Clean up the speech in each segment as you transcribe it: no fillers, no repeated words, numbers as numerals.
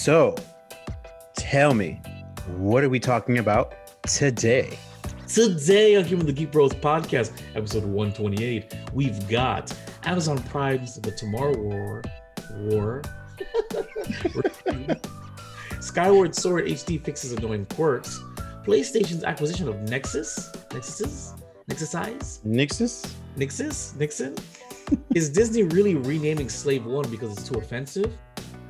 So, tell me, what are we talking about today? Today on Keepin, the GEEK BROS podcast, episode 128, we've got Amazon Prime's The Tomorrow War, Skyward Sword HD fixes annoying quirks, PlayStation's acquisition of Nixon? Is Disney really renaming Slave 1 because it's too offensive?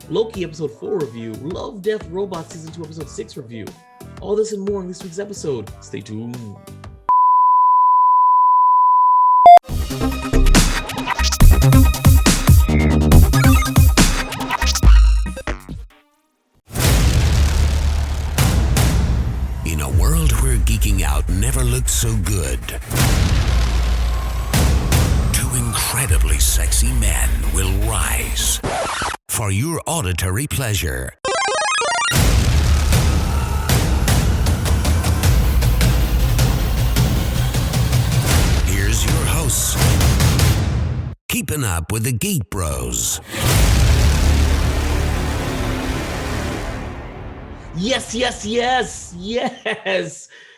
Loki episode 4 review, Love, Death, Robots season 2 episode 6 review. All this and more in this week's episode. Stay tuned. In a world where geeking out never looked so good, two incredibly sexy men will rise for your auditory pleasure. Here's your hosts, keeping up with the Geek Bros. Yes.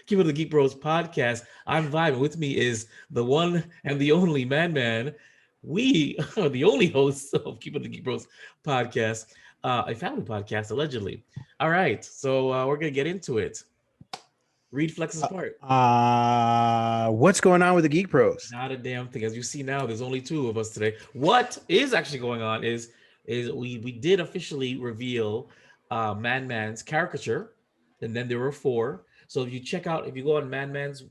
Keep it the Geek Bros podcast. I'm vibing. With me is the one and the only Man. We are the only hosts of Keep It the Geek Bros podcast, a family podcast, allegedly. All right, so we're gonna get into it. Read Flex's part. What's going on with the Geek Bros? Not a damn thing. As you see now, there's only two of us today. What is actually going on is we did officially reveal Man's caricature, and then there were four. So if you go on Man's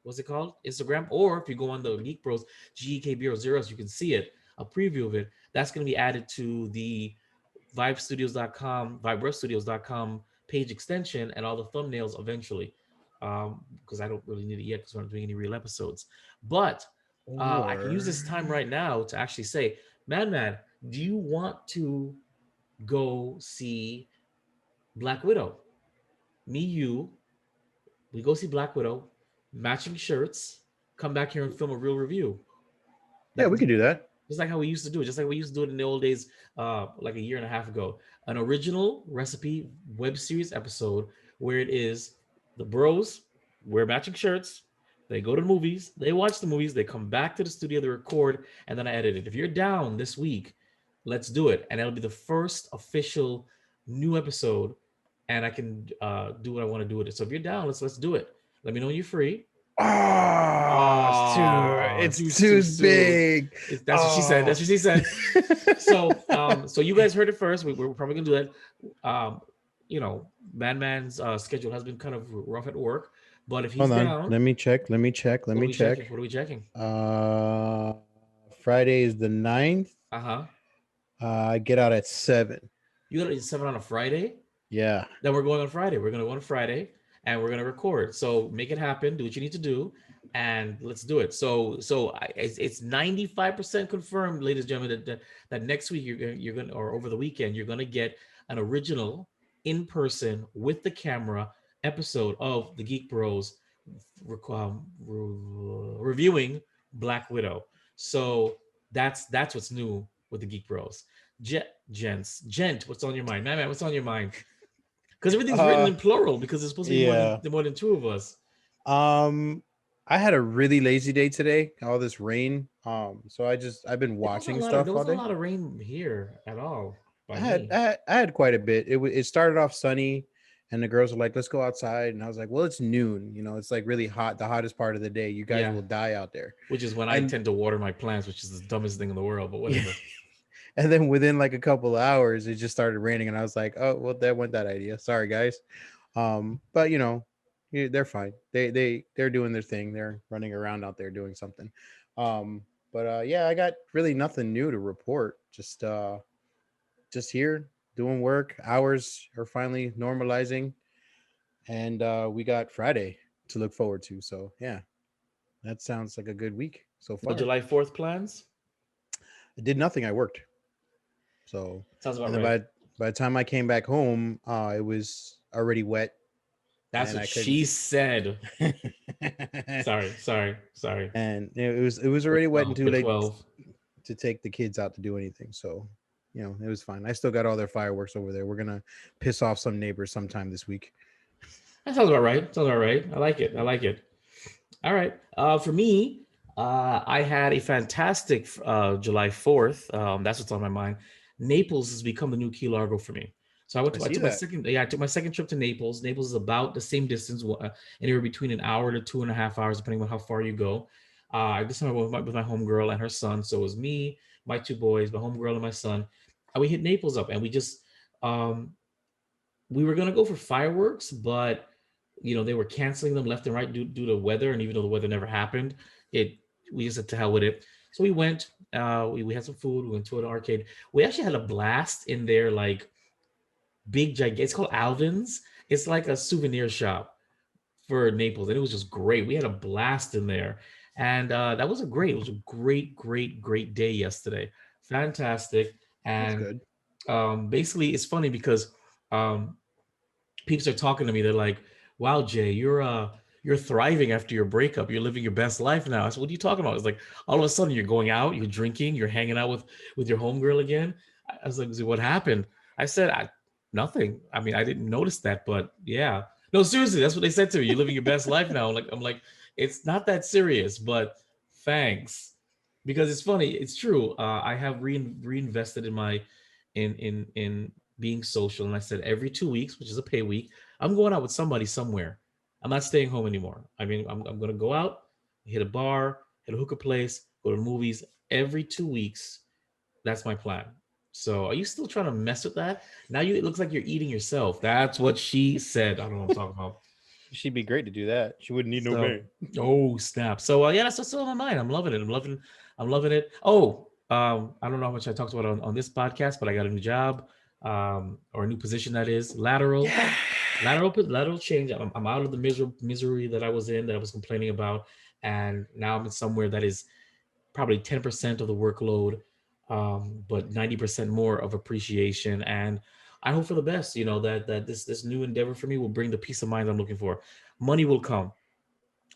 what's it called, Instagram, or if you go on the Geek Bros GEK you can see it, a preview of it. That's going to be added to the vibestudios.com page extension and all the thumbnails eventually, because I don't really need it yet because we're not doing any real episodes. But I can use this time right now to actually say, Man, do you want to go see Black Widow? We go see Black Widow, matching shirts, come back here and film a real review. Yeah, we could do that. Just like how we used to do it, in the old days, like a year and a half ago. An original recipe web series episode where it is the bros wear matching shirts, they go to the movies, they watch the movies, they come back to the studio, they record, and then I edit it. If you're down this week, let's do it. And it'll be the first official new episode, and I can do what I want to do with it. So if you're down, let's do it. Let me know when you're free. It's too big. That's what she said. So you guys heard it first. We're probably gonna do that. Man's schedule has been kind of rough at work, but if he's down, let me check. What are we checking? Friday is the 9th. I get out at 7. You got at 7 on a Friday? Yeah. Then we're going on Friday. We're gonna go on Friday and we're gonna record. So make it happen. Do what you need to do, and let's do it. So it's 95% confirmed, ladies and gentlemen, that next week you're gonna, or over the weekend, you're gonna get an original in person with the camera episode of the Geek Bros reviewing Black Widow. So that's what's new with the Geek Bros. Gent, what's on your mind? Man, what's on your mind? Because everything's written in plural because it's supposed to be more than two of us. I had a really lazy day today. All this rain. So I've been watching stuff all day. There was a lot of rain here at all. I had quite a bit. It started off sunny, and the girls were like, "Let's go outside," and I was like, "Well, it's noon. It's like really hot, the hottest part of the day. You guys will die out there." Which is when I tend to water my plants, which is the dumbest thing in the world. But whatever. And then within like a couple of hours, it just started raining, and I was like, "Oh, well, that went that idea. Sorry, guys." But they're fine. They're doing their thing. They're running around out there doing something. But I got really nothing new to report. Just here doing work. Hours are finally normalizing, and we got Friday to look forward to. So yeah, that sounds like a good week so far. No July 4th plans? I did nothing. I worked. So sounds about right. By the time I came back home, it was already wet. That's what she said. Sorry. And it was already wet and too late to take the kids out to do anything. So it was fine. I still got all their fireworks over there. We're gonna piss off some neighbors sometime this week. That sounds about right. Sounds about right. I like it. I like it. All right. For me, I had a fantastic July 4th. That's what's on my mind. Naples has become the new Key Largo for me. So I I see took my that. second. Yeah, I took my second trip to Naples. Naples is about the same distance, anywhere between an hour to 2.5 hours, depending on how far you go. This time I went with my homegirl and her son. So it was me, my two boys, my homegirl, and my son. And we hit Naples up, and um, we were gonna go for fireworks, but they were canceling them left and right due to weather. And even though the weather never happened, it we just said to hell with it. So we went. We had some food. We went to an arcade. We actually had a blast in there, like big gigantic. It's called Alvin's. It's like a souvenir shop for Naples, and it was just great. We had a blast in there, and that was a great. It was a great, great, great day yesterday. Fantastic, That's and good. basically, it's funny because um, people are talking to me. They're like, "Wow, Jay, you're thriving after your breakup. You're living your best life now." I said, "What are you talking about?" It's like all of a sudden you're going out, you're drinking, you're hanging out with your homegirl again. I was like, "What happened?" I said, Nothing. I mean, I didn't notice that, but yeah, no, seriously, that's what they said to me. You're living your best life now. I'm like, it's not that serious, but thanks, because it's funny. It's true. I have reinvested in my in being social. And I said every 2 weeks, which is a pay week, I'm going out with somebody somewhere. I'm not staying home anymore. I mean, I'm going to go out, hit a bar, hit a hookah place, go to the movies every 2 weeks. That's my plan. So are you still trying to mess with that? Now it looks like you're eating yourself. That's what she said. I don't know what I'm talking about. She'd be great to do that. She wouldn't need no So, man. oh snap! So yeah, that's what's on my mind. I'm loving it. I'm loving it. Oh, I don't know how much I talked about on this podcast, but I got a new job, or a new position that is Yeah. lateral change. I'm out of the misery that I was in, that I was complaining about, and now I'm in somewhere that is probably 10% of the workload, but 90% more of appreciation. And I hope for the best. That this new endeavor for me will bring the peace of mind I'm looking for. Money will come.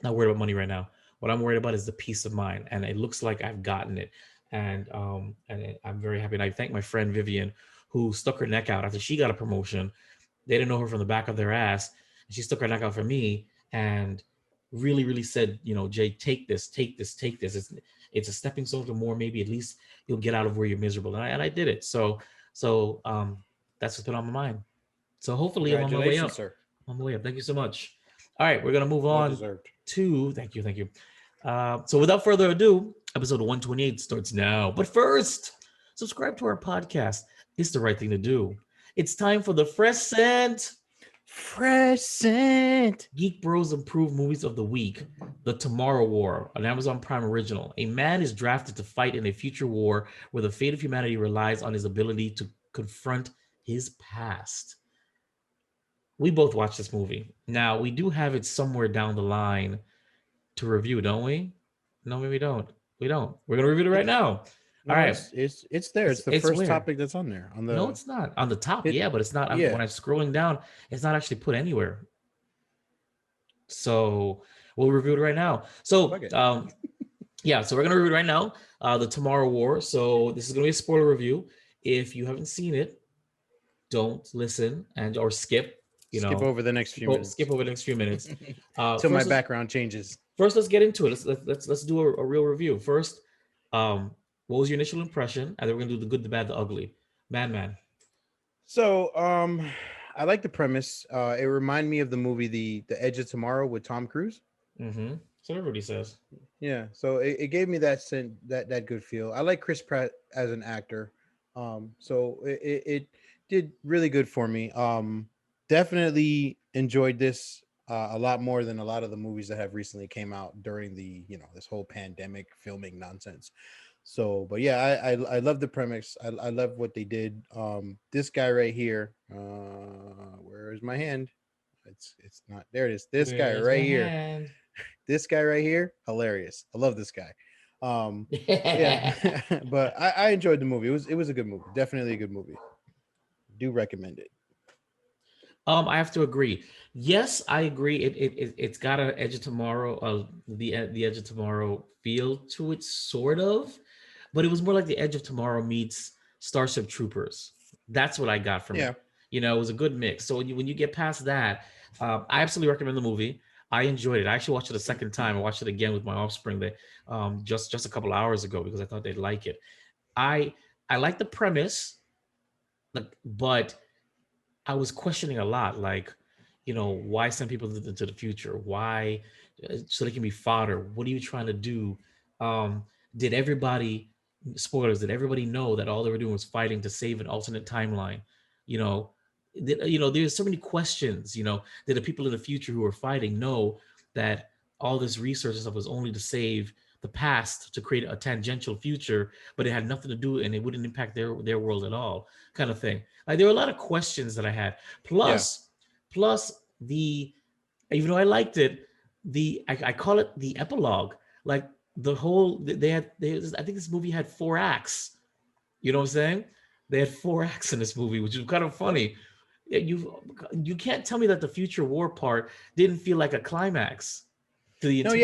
Not worried about money right now. What I'm worried about is the peace of mind, and it looks like I've gotten it. And I'm very happy. And I thank my friend Vivian, who stuck her neck out after she got a promotion. They didn't know her from the back of their ass, and she stuck her neck out for me and really, really said, Jay, take this, take this, take this. It's a stepping stone to more. Maybe at least you'll get out of where you're miserable. And I did it. So that's what's been on my mind. So hopefully I'm on my way Congratulations, up. sir. On my way up. Thank you so much. All right, we're gonna move Well on deserved. to thank you. So without further ado, episode 128 starts now. But first, subscribe to our podcast. It's the right thing to do. It's time for the Fresh Scent Present. Geek Bros Improved Movies of the Week. The Tomorrow War, an Amazon Prime original. A man is drafted to fight in a future war where the fate of humanity relies on his ability to confront his past. We both watched this movie. Now, we do have it somewhere down the line to review, don't we? No, maybe we don't. We don't. We're gonna review it right It's now. All no, right. it's there. It's the It's first where? topic that's on there. On No, the it's not. On the top, it yeah, but it's not yeah. when I'm scrolling down, it's not actually put anywhere. So we'll review it right now. Fuck So it. yeah, so we're gonna review it right now. The Tomorrow War. So this is gonna be a spoiler review. If you haven't seen it, don't listen and or skip. Skip over the next few minutes. Skip over the next few minutes. Till my First, background changes. let's get into it. Let's do a real review first. Um, what was your initial impression? And then we're gonna do the good, the bad, the ugly. Man. So, I like the premise. It reminded me of the movie The Edge of Tomorrow with Tom Cruise. Mm-hmm. So everybody says. Yeah, so it gave me that good feel. I like Chris Pratt as an actor. So it did really good for me. Definitely enjoyed this a lot more than a lot of the movies that have recently came out during the this whole pandemic filming nonsense. So, but yeah, I love the premise. I love what they did. This guy right here. Where is my hand? It's not there. It is. This guy Where's right my here. hand? This guy right here, hilarious. I love this guy. Yeah, but I enjoyed the movie. It was a good movie. Definitely a good movie. Do recommend it. I have to agree. Yes, I agree. It's got an Edge of Tomorrow, the Edge of Tomorrow feel to it, sort of, but it was more like the Edge of Tomorrow meets Starship Troopers. That's what I got from Yeah. it. It was a good mix. So when you get past that, I absolutely recommend the movie. I enjoyed it. I actually watched it a second time. I watched it again with my offspring just a couple hours ago because I thought they'd like it. I I like the premise, like, but I was questioning a lot, like, why send people to the future? Why, so they can be fodder? What are you trying to do? Um, did everybody, spoilers, did everybody know that all they were doing was fighting to save an alternate timeline? You know, there's so many questions. Did the people in the future who were fighting know that all this research and stuff was only to save the past to create a tangential future, but it had nothing to do and it wouldn't impact their world at all, kind of thing. Like there were a lot of questions that I had. Yeah. Plus the, even though I liked it, I call it the epilogue. Like the whole I think this movie had 4 acts. You know what I'm saying? They had 4 acts in this movie, which is kind of funny. You can't tell me that the future war part didn't feel like a climax to the No, entire,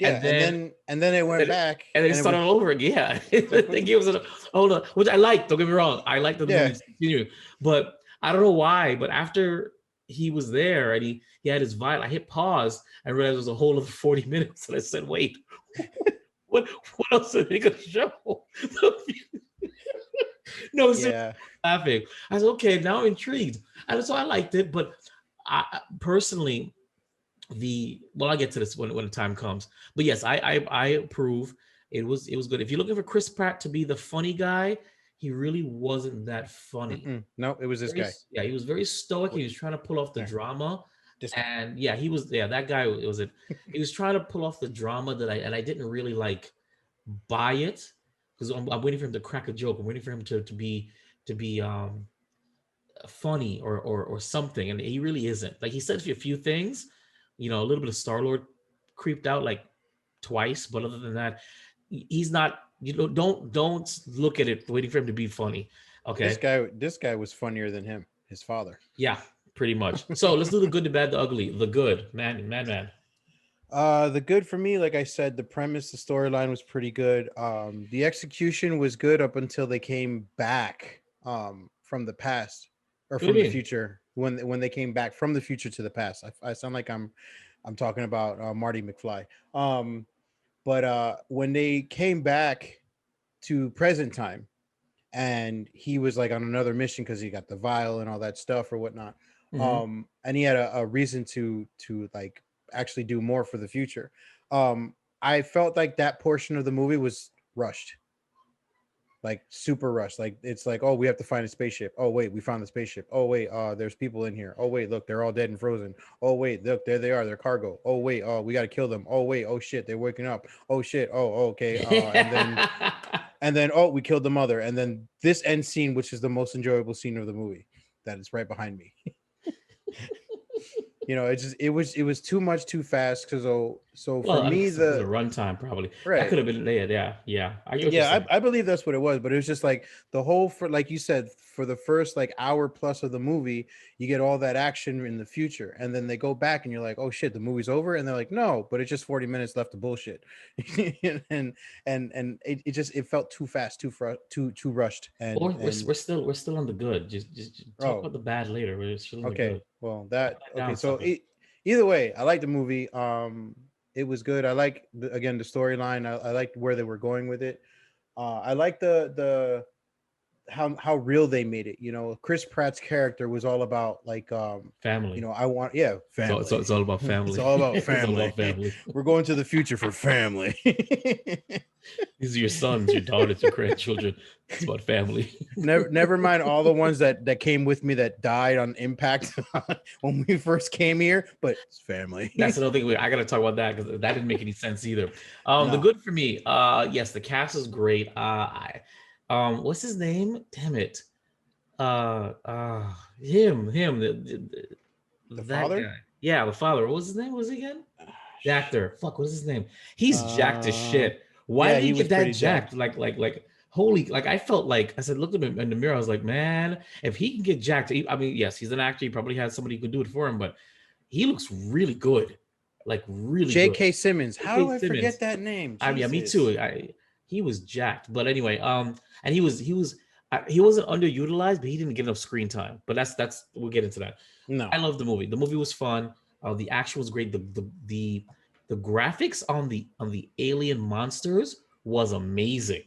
yeah. and Yeah. then And then it went and, back and they and it started was all over again. Yeah, they gave us a hold on, which I liked. Don't get me wrong, I like that the yeah. movie's continuing, but I don't know why. But after he was there and he had his vial, I hit pause and realized it was a whole other 40 minutes, and I said, "Wait, what else are they gonna show?" No, seriously, Yeah. laughing. I said, "Okay, now I'm intrigued," and so I liked it. But personally, I'll get to this when the time comes. But yes, I approve. It was good. If you're looking for Chris Pratt to be the funny guy, he really wasn't that funny. No, it was this guy. Yeah, he was very stoic. He Wait, was trying to pull off the there. drama, This guy. and yeah, he was. Yeah, that guy was it. He was trying to pull off the drama I didn't really like buy it because I'm waiting for him to crack a joke. I'm waiting for him to be funny or something, and he really isn't. Like he said a few things, a little bit of Star Lord creeped out like twice, but other than that, he's not. Don't look at it waiting for him to be funny. Okay, This guy was funnier than him, his father. yeah, pretty much. So let's do the good, the bad, the ugly. The good, man. The good for me, like I said, the premise, the storyline was pretty good. The execution was good up until they came back from the past or What do you from the mean? future when they came back from the future to the past. I sound like I'm talking about Marty McFly. But when they came back to present time and he was like on another mission because he got the vial and all that stuff or whatnot, Hmm. and he had a reason to like actually do more for the future. I felt like that portion of the movie was rushed, like super rushed. Like it's like, oh, we have to find a spaceship. Oh wait, we found the spaceship. Oh wait, there's people in here. Oh wait, look, they're all dead and frozen. Oh wait, look, there they are, they're cargo. Oh wait, we got to kill them. Oh wait, oh shit, they're waking up. Oh shit, okay. And then oh, we killed the mother. And then this end scene, which is the most enjoyable scene of the movie, that is right behind me. It was too much too fast because so for Well, I mean, me it's a the runtime probably. That right. could have been yeah. I get what you're Yeah, saying. I believe that's what it was, but it was just like the whole, for like you said, for the first like hour plus of the movie, you get all that action in the future, and then they go back and you're like, oh shit, the movie's over, and they're like, no, but it's just 40 minutes left of bullshit. And it felt too fast, too rushed, Or and we're still on the good. Just talk oh, about the bad later. We're still on the okay, good. well Up that and okay, down so something. either way, I like the movie. It was good. I like again the storyline. I liked where they were going with it. I like the how real they made it. Chris Pratt's character was all about like Family. I want, yeah, family. It's all about It's family. all about It's all family. about family. We're going to the future for family. These are your sons, your daughters, your grandchildren. It's about family. Never mind all the ones that came with me that died on impact when we first came here, but it's family. That's another thing. I gotta talk about that because that didn't make any sense either. The No. good for me. Yes, the cast is great. What's his name? Damn it. Him. The That father? guy. Yeah, the father. What was his name? What was he again? The actor. Fuck, what is his name? He's jacked as Uh, shit. Why yeah, did he he was get that pretty jacked? jacked. Like holy, like I felt like I said, looked at him in the mirror. I was like, man, if he can get jacked, I mean, yes, he's an actor. He probably has somebody who could do it for him, but he looks really good. Like really good. J.K. Simmons. How J.K. do I forget Simmons. that name? Yeah, me too. Jesus. He was jacked. But anyway, and he was he wasn't underutilized, but he didn't get enough screen time. But that's we'll get into that. No. I love the movie. The movie was fun. The action was great. The graphics on the alien monsters was amazing.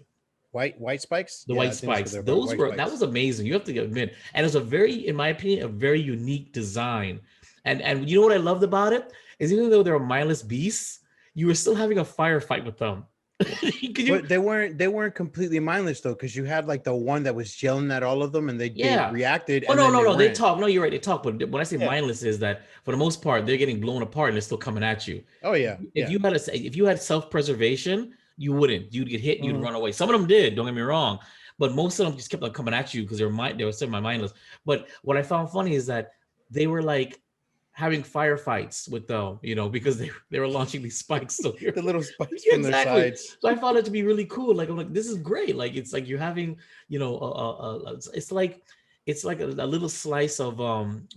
White spikes? The Yeah, white I think that's what spikes, they're about. those White were that was spikes. amazing. You have to admit, and it's a very, in my opinion, a very unique design. And you know what I loved about it is even though they were mindless beasts, you were still having a firefight with them. Could you? But they weren't completely mindless though, because you had like the one that was yelling at all of them, and they Yeah. reacted, Oh and no, then no, they no. They ran. talk. No, you're right. They talk. But when I say Yeah. mindless, is that for the most part they're getting blown apart and they're still coming at you. Oh yeah. If Yeah. you had if you had self preservation, you wouldn't. You'd get hit. You'd Mhm. run away. Some of them did. Don't get me wrong, but most of them just kept on coming at you because they were semi mindless. But what I found funny is that they were like having firefights with them, because they were launching these spikes. So you're The little spikes yeah, from their exactly. sides. So I found it to be really cool. Like I'm like, this is great. Like it's like you're having, it's like a little slice of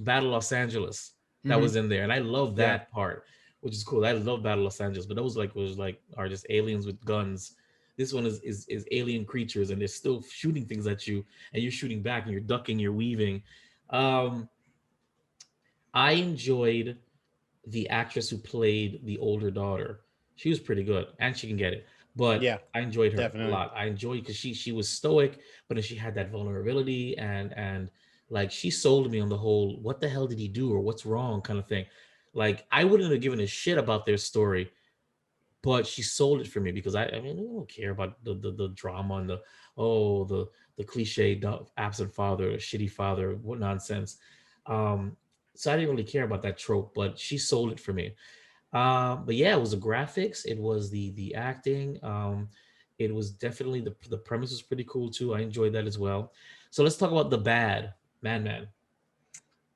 Battle Los Angeles that Hmm. was in there, and I love Yeah. that part, which is cool. I love Battle Los Angeles, but those was like are just aliens with guns. This one is alien creatures, and they're still shooting things at you, and you're shooting back, and you're ducking, you're weaving. Um, I enjoyed the actress who played the older daughter. She was pretty good, and she can get it. But Yeah. I enjoyed her a Definitely. lot. I enjoyed because she was stoic, but then she had that vulnerability, and like she sold me on the whole what the hell did he do or what's wrong kind of thing. Like I wouldn't have given a shit about their story, but she sold it for me because I mean I don't care about the drama and the cliche absent father, shitty father, what nonsense. Um, so I didn't really care about that trope, but she sold it for me. But yeah, it was the graphics, it was the acting. It was definitely the premise was pretty cool too. I enjoyed that as well. So let's talk about the bad man.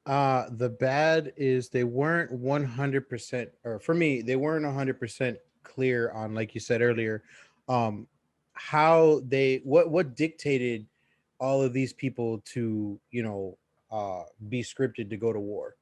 The bad is they weren't 100%, or for me, they weren't 100% clear on, like you said earlier, um, how they what dictated all of these people to be scripted to go to war.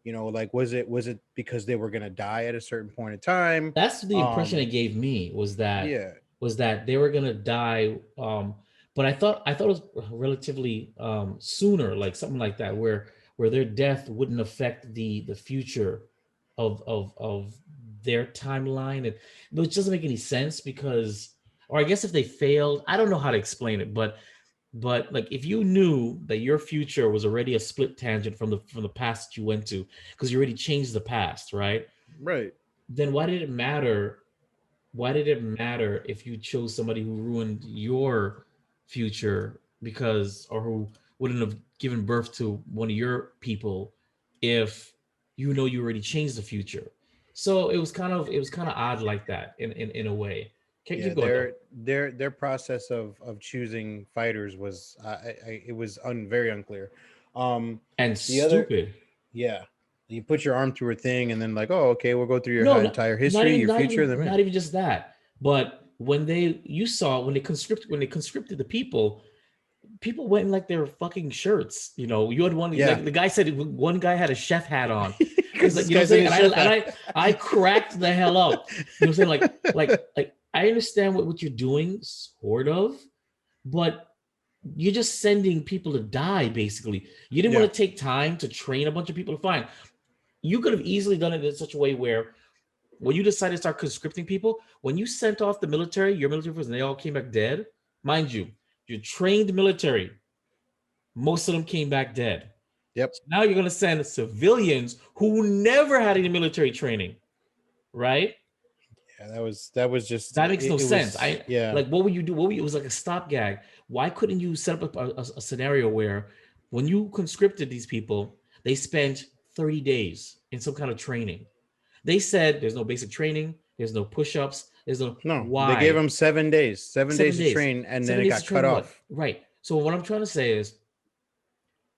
Like was it because they were gonna die at a certain point in time? That's the impression it Um, gave me yeah, was that they were gonna die. But I thought it was relatively sooner, like something like that, where their death wouldn't affect the future of their timeline, and which doesn't make any sense because, or I guess if they failed, I don't know how to explain it, but like if you knew that your future was already a split tangent from the past that you went to because you already changed the past, right? right. Then why did it matter? Why did it matter if you chose somebody who ruined your future because, or who wouldn't have given birth to one of your people if you know you already changed the future? So it was kind of odd like that in a way. Yeah, Keep going though. their process of choosing fighters was it was very unclear. Um, And the other stupid. Yeah, you put your arm through a thing, and then like, oh, okay, we'll go through your No, entire not history, even your not future, even then not man. even just that. But when they conscripted the people went in like their fucking shirts. You had one Yeah, like the guy said one guy had a chef hat on. It's because like this guy's in saying, his and chef I hat. cracked the hell up. You know what I'm saying? Like I understand what you're doing, sort of, but you're just sending people to die basically. You didn't Yeah, want to take time to train a bunch of people to find. You could have easily done it in such a way where when you decided to start conscripting people, when you sent off your military force, and they all came back dead, mind you, you trained military, most of them came back dead. yep, So now you're going to send civilians who never had any military training, right? yeah. That was just That makes no it sense. was I yeah, like what would you do? It was like a stopgag. Why couldn't you set up a scenario where when you conscripted these people, they spent 30 days in some kind of training? They said there's no basic training, there's no push-ups, there's no no. They gave why. him 7 days, seven Seven days to days. train, and then 7 it days to got cut train what? off. Right. So what I'm trying to say is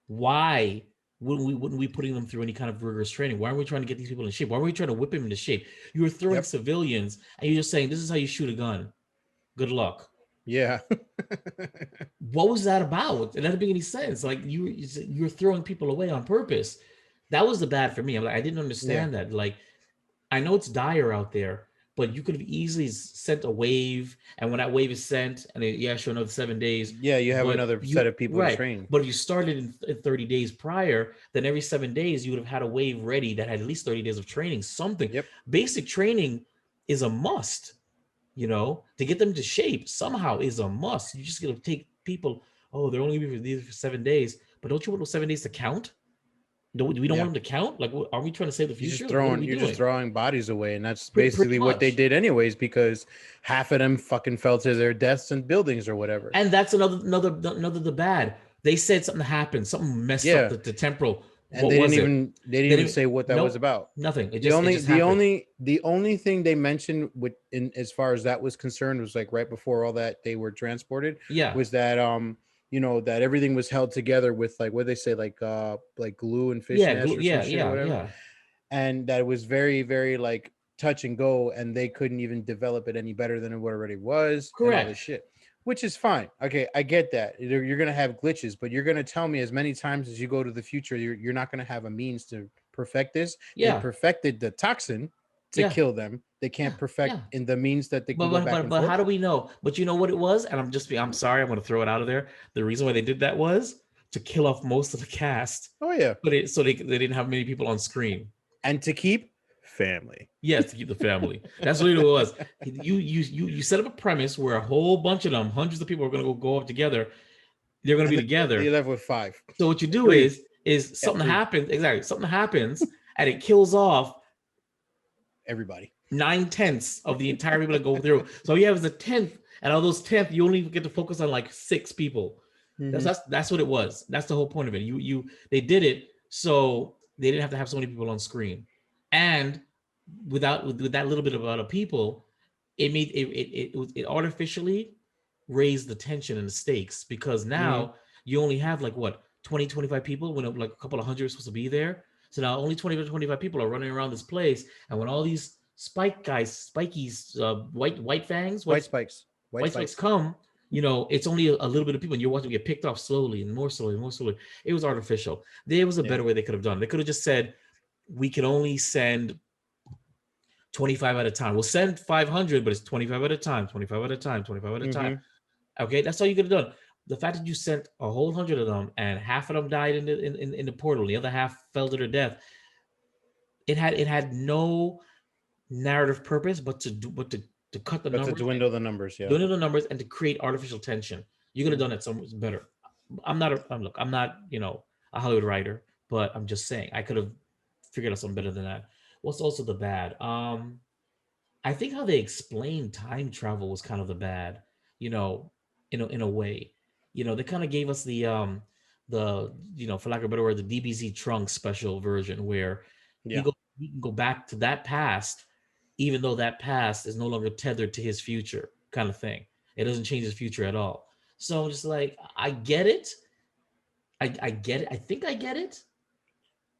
why wouldn't we putting them through any kind of rigorous training? Why are we trying to get these people in shape? Why are we trying to whip them into shape? You were throwing Yep. civilians and you're just saying this is how you shoot a gun. Good luck. Yeah. What was that about? It doesn't make any sense. Like you're throwing people away on purpose. That was the bad for me. I didn't Yeah. understand that. Like I know it's dire out there, but you could have easily sent a wave, and when that wave is sent, and sure, another 7 days. Yeah, you have But another you set of people to right, train. but if you started in 30 days prior, then every 7 days you would have had a wave ready that had at least 30 days of training. Something Yep. basic training is a must. To get them to shape somehow is a must. You just gonna take people. Oh, they're only gonna be for these for 7 days, but don't you want those 7 days to count? We don't Yeah. want them to count. Like, are we trying to save the You're just future? Like, what are throwing we you're just doing? throwing bodies away, and that's Pretty basically what they much. did anyways, because half of them fucking fell to their deaths in buildings or whatever. And that's another the bad. They said something happened, something messed up Yeah. the temporal. And What was it? they didn't They even didn't. say what that was Nope. about. Nothing. It The just it only just happened. the only thing they mentioned with in as far as that was concerned was like right before all that they were transported Yeah. was that that everything was held together with like what they say like glue and fish Yeah. mesh or some Yeah. shit or Yeah. whatever, Yeah. and that was very very like touch and go, and they couldn't even develop it any better than it already was and all this Correct. shit, which is fine. Okay, I get that you're gonna have glitches, but you're gonna tell me as many times as you go to the future you're not gonna have a means to perfect this. They Yeah. perfected the toxin to Yeah. kill them. They Yeah. can't perfect Yeah. in the means that they can But go but back but and but forth. how do we know? But you know what it was? And I'm sorry, I'm gonna throw it out of there. The reason why they did that was to kill off most of the cast, Oh yeah, but so they didn't have many people on screen. and to keep family. Yes, to keep the family. That's what it was. You set up a premise where a whole bunch of them, hundreds of people are gonna go up together. They're gonna And be then you're together. left with five, So what you do three. is Yeah, something three. happens. Exactly. Something happens and it kills off Everybody. 9/10 of the entire people that go through. So you have as a tenth, and all those tenth, you only get to focus on like 6 people. That's Mhm. that's what it was. That's the whole point of it. They did it so they didn't have to have so many people on screen, and with that little bit of other people, it made it artificially raised the tension and the stakes because Mhm. now you only have like what 20 25 people when like a couple of hundred are supposed to be there. So now only 20 to 25 people are running around this place, and when all these spikies, white fangs, White spikes. White white spikes spikes. come, it's only a little bit of people, and you're watching them get picked off slowly and more slowly and more slowly. It was artificial. There was a Yeah. better way they could have done. They could have just said, we can only send 25 at a time. We'll send 500, but it's 25 at a time, 25 at a time, 25 at a time. Mhm. Okay, that's all you could have done. The fact that you sent a whole hundred of them and half of them died in the portal, the other half fell to their death. It had no narrative purpose but to cut the But to numbers, dwindle the numbers, yeah. dwindle the numbers, and to create artificial tension. You could have done it some better. I'm not a Hollywood writer, but I'm just saying I could have figured out something better than that. What's also the bad? I think how they explained time travel was kind of the bad, you know, in a way. They kind of gave us the for lack of a better word, the DBZ Trunks special version where he Yeah. go he can go back to that past, even though that past is no longer tethered to his future, kind of thing. It doesn't change his future at all. So just like I get it. I get it. I think I get it.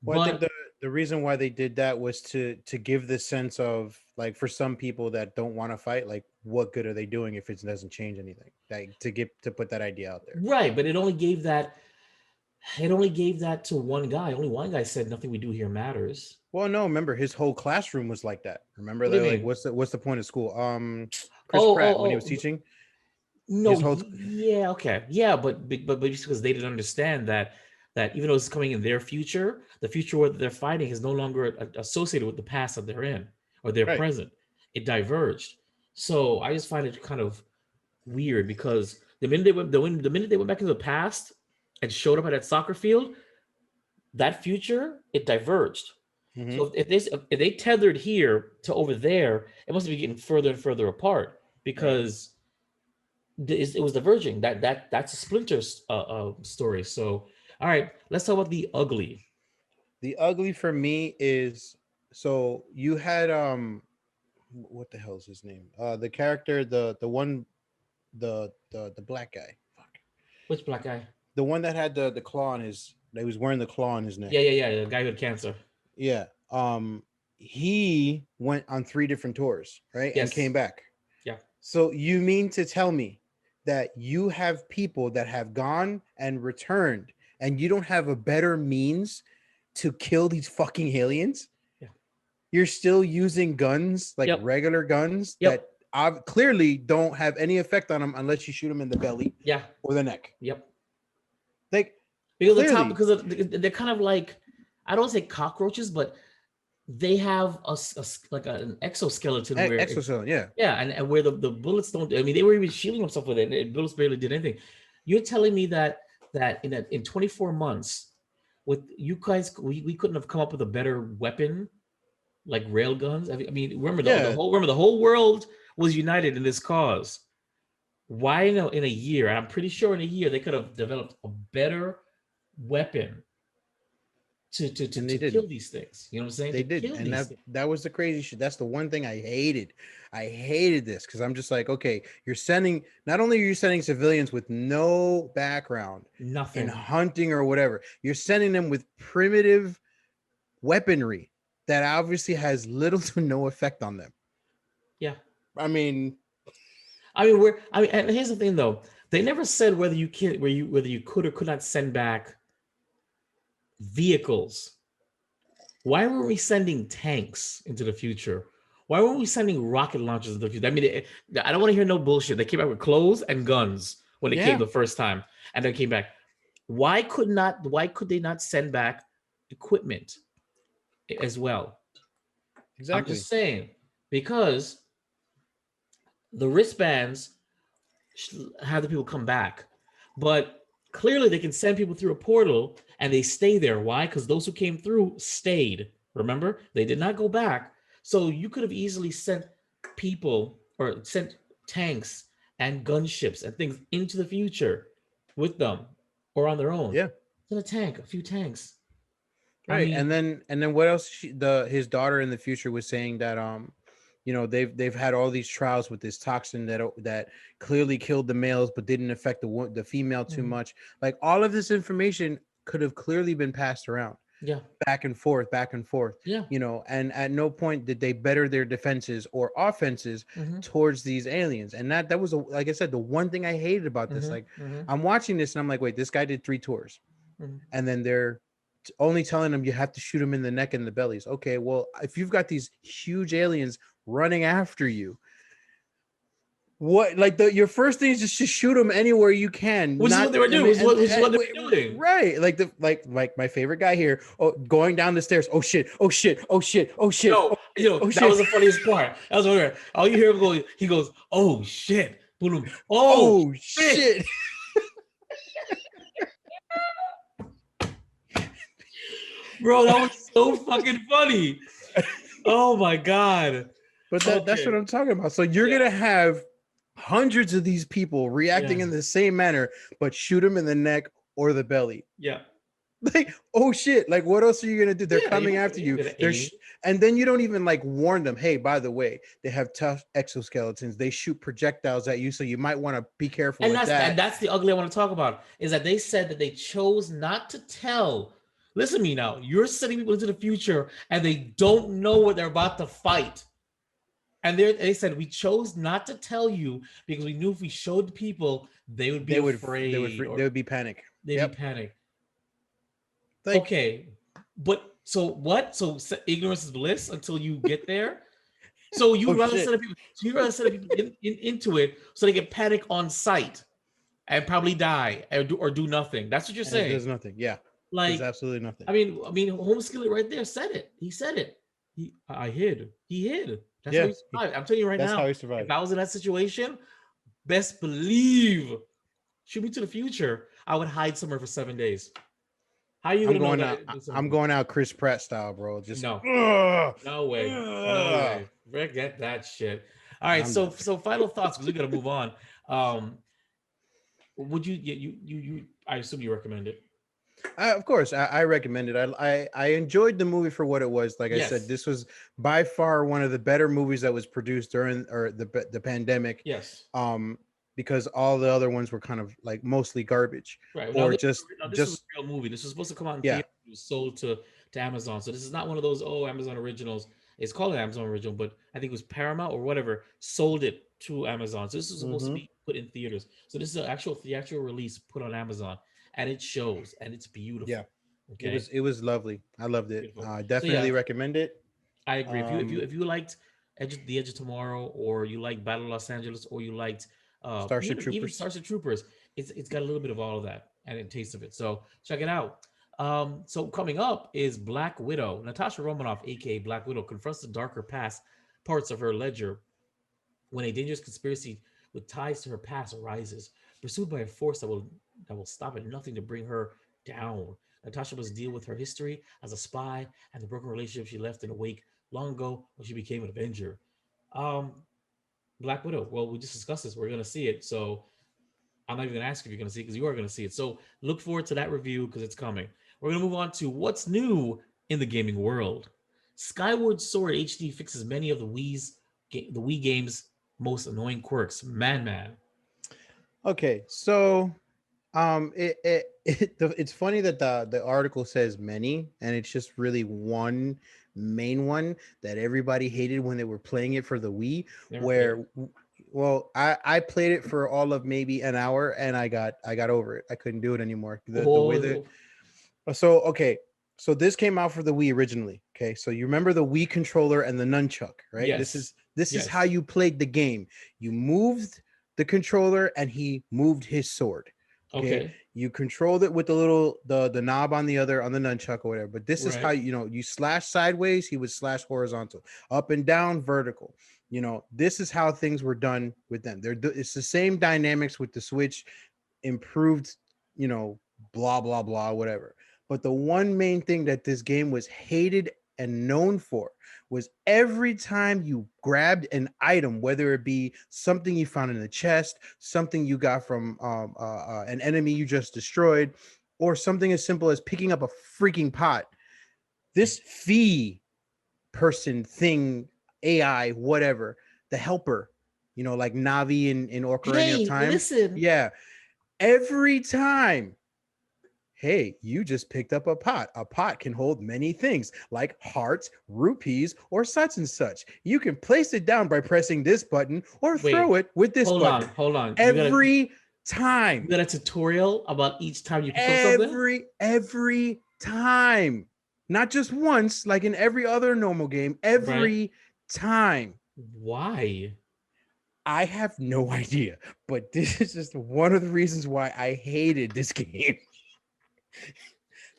Well, I think But the reason why they did that was to give this sense of like for some people that don't want to fight, like what good are they doing if it doesn't change anything? Like to put that idea out there. right, but it only gave that to one guy. Only one guy said nothing we do here matters. Well, no, remember his whole classroom was like that. Remember What do you that? Like, mean? what's the point of school? Chris Oh, Pratt when he was oh, oh. teaching No, his whole. yeah, okay. Yeah, but just because they didn't understand that even though it's coming in their future, the future where they're fighting is no longer associated with the past that they're in or their Right. present. It diverged. So I just find it kind of weird because the minute they went back into the past and showed up at that soccer field, that future it diverged. Hmm. So if they tethered here to over there, it must be getting further and further apart Right. because it was diverging. That's a Splinter story. So all right, let's talk about the ugly. The ugly for me is so you had what the hell is his name? The character, the one, the black guy. Fuck. Which black guy? The one that had the claw on his. That he was wearing the claw on his Yeah, neck. yeah, yeah. The guy who had cancer. Yeah. He went on 3 different tours, right, and came Yes. back. Yeah. So you mean to tell me that you have people that have gone and returned, and you don't have a better means to kill these fucking aliens? Yeah. you're still using guns, like Yep. regular guns Yep. that clearly don't have any effect on them unless you shoot them in the belly Yeah. or the neck. Yep. Like Because the top, clearly, because they're kind of like, I don't say cockroaches, but they have like an exoskeleton where exoskeleton, yeah. yeah, and where the bullets don't. I mean, they were even shielding themselves with it, and bullets barely did anything. You're telling me that in 24 months, with you guys, we couldn't have come up with a better weapon like rail guns. I mean, Yeah, remember the whole world was united in this cause. Why in a year? I'm pretty sure in a year they could have developed a better weapon and they to didn't. kill these things. You know what I'm saying? They To didn't, kill and these things. that was the crazy shit. That's the one thing I hated. I hated this because I'm just like, okay, you're sending. Not only are you sending civilians with no background in Nothing. hunting or whatever, you're sending them with primitive weaponry that obviously has little to no effect on them. Yeah. I mean, and here's the thing though. They never said whether you could or could not send back vehicles. Why were we sending tanks into the future? Why weren't we sending rocket launchers into the future? I mean, I don't want to hear no bullshit. They came out with clothes and guns when they came yeah, the first time, and then came back. Why could they not send back equipment as well? I'm exactly. just saying, because the wristbands have the people come back, but clearly they can send people through a portal and they stay there. Why? Because those who came through stayed. Remember, they did not go back. So you could have easily sent people or sent tanks and gunships and things into the future with them or on their own. Yeah. Send a few tanks. I Right. And mean, then what else his daughter in the future was saying that they've had all these trials with this toxin that clearly killed the males but didn't affect the female too mhm, much. Like all of this information could have clearly been passed around yeah, back and forth, yeah, and at no point did they better their defenses or offenses hmm, towards these aliens. And that was like I said, the one thing I hated about this. hmm, Like hmm, I'm watching this and I'm like, wait, this guy did 3 tours hmm. and then they're only telling them you have to shoot them in the neck and the bellies. Okay, well, if you've got these huge aliens running after you, what like your first thing is just to shoot them anywhere you can. Which is what Not they were I doing. mean, Which is what they were doing. right, like like my favorite guy here. Oh, going down the stairs. Oh shit! Oh shit! Oh shit! Oh shit! Oh shit! Oh That was shit! the funniest part. That was what all you hear him go. He goes, "Oh shit!" Boom. Oh Oh shit, shit! bro, that was so fucking funny. Oh my god. But that's what Okay. I'm talking about. So you're Yeah. gonna have hundreds of these people reacting Yeah. in the same manner, but shoot them in the neck or the belly. Yeah. Like, oh shit! Like, what else are you gonna do? They're Yeah. coming after You're you. gonna aim. And then you don't even like warn them. Hey, by the way, they have tough exoskeletons. They shoot projectiles at you, so you might want to be careful with that. That's the ugly I want to talk about. Is that they said that they chose not to tell. Listen to me now. You're sending people into the future, and they don't know what they're about to fight. And they said we chose not to tell you because we knew if we showed people, they would be afraid They or would be panic. they'd be Yep. panicked. Like, Okay, but so what? So ignorance is bliss until you get there. So oh you'd rather shit! send people. So you'd rather send people into it so they get panic on sight and probably die or do nothing. That's what you're And it saying. does nothing. Yeah, there's Like, absolutely nothing. I mean, Homeskillet right there said it. He said it. I hid. He hid. That's how Yeah, he survived. I'm telling you right that's now. how he If survived. I was in that situation, best believe, shoot me to the future, I would hide somewhere for 7 days. How are you I'm gonna know going that out. it's been I'm 7 days? going out Chris Pratt style, bro. Just No, ugh, no way, no ugh. way. Forget that shit. All right, I'm so done. final thoughts because we gotta move on. Um, would you? I assume you recommend it. Of course, I recommend it. I enjoyed the movie for what it was. Like I said, Yes, this was by far one of the better movies that was produced during or the pandemic. yes. Because all the other ones were kind of like mostly garbage Right. or Now this was just a real movie. This was supposed to come out in yeah. theater. It was sold to Amazon. So this is not one of those Amazon originals. It's called an Amazon original, but I think it was Paramount or whatever sold it to Amazon. So this is supposed to Hmm. be put in theaters. So this is an actual theatrical release put on Amazon, and it shows, and it's beautiful. Yeah. Okay, It was lovely. I loved it. beautiful. So Definitely yeah, recommend it. I agree. Um, If you liked The Edge of Tomorrow, or you like Battle of Los Angeles, or you liked Starship even Troopers. Starship Troopers, it's got a little bit of all of that and a taste of it. So check it out. So coming up is Black Widow. Natasha Romanoff, aka Black Widow, confronts the darker past parts of her ledger when a dangerous conspiracy with ties to her past arises, pursued by a force that will stop at nothing to bring her down. Natasha must deal with her history as a spy and the broken relationship she left in the wake long ago when she became an Avenger. Um, Black Widow. Well, we just discussed this. We're gonna see it, so I'm not even gonna ask if you're gonna see it because you are gonna see it. So look forward to that review because it's coming. We're gonna move on to what's new in the gaming world. Skyward Sword HD fixes many of the Wii game's most annoying quirks. Man. Okay, so it's funny that the article says many, and it's just really one main one that everybody hated when they were playing it for the Wii. Never played it. Where, well, I played it for all of maybe an hour, and I got over it. I couldn't do it anymore. The way that Oh, So okay, so this came out for the Wii originally. Okay, so you remember the Wii controller and the nunchuck, right? This yes, is this is how yes. you played the game. You moved the controller and he moved his sword. Okay, Okay, you controlled it with the knob on the other on the nunchuck or whatever. But this is how right. you slash sideways, he would slash horizontal, up and down, vertical. This is how things were done with them. It's the same dynamics with the Switch, improved, you know, blah blah blah, whatever. But the one main thing that this game was hated and known for was every time you grabbed an item, whether it be something you found in the chest, something you got from an enemy you just destroyed, or something as simple as picking up a freaking pot. This fee person thing, AI, whatever, the helper, like Navi in Ocarina of Hey, Time. listen. Yeah, every time, hey, you just picked up a pot. A pot can hold many things like hearts, rupees, or such and such. You can place it down by pressing this button or throw Wait, it with this button. hold on. Every You time. got a tutorial about each time you pick up something, Every time. Not just once, like in every other normal game, right? every time. Why? I have no idea, but this is just one of the reasons why I hated this game.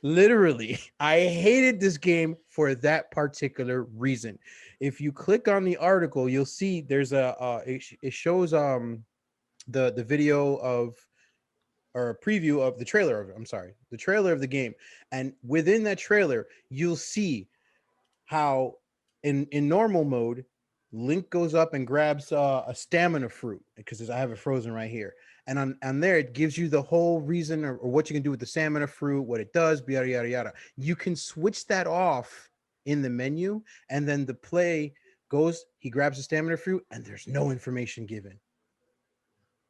Literally, I hated this game for that particular reason. If you click on the article, you'll see there's it shows the video of, or a preview of the trailer of it. I'm sorry, the trailer of the game, and within that trailer, you'll see how in normal mode, Link goes up and grabs a stamina fruit, because I have it frozen right here, and on there it gives you the whole reason, or what you can do with the stamina fruit, what it does, yada yada yada. You can switch that off in the menu, and then the play goes. He grabs the stamina fruit, and there's no information given.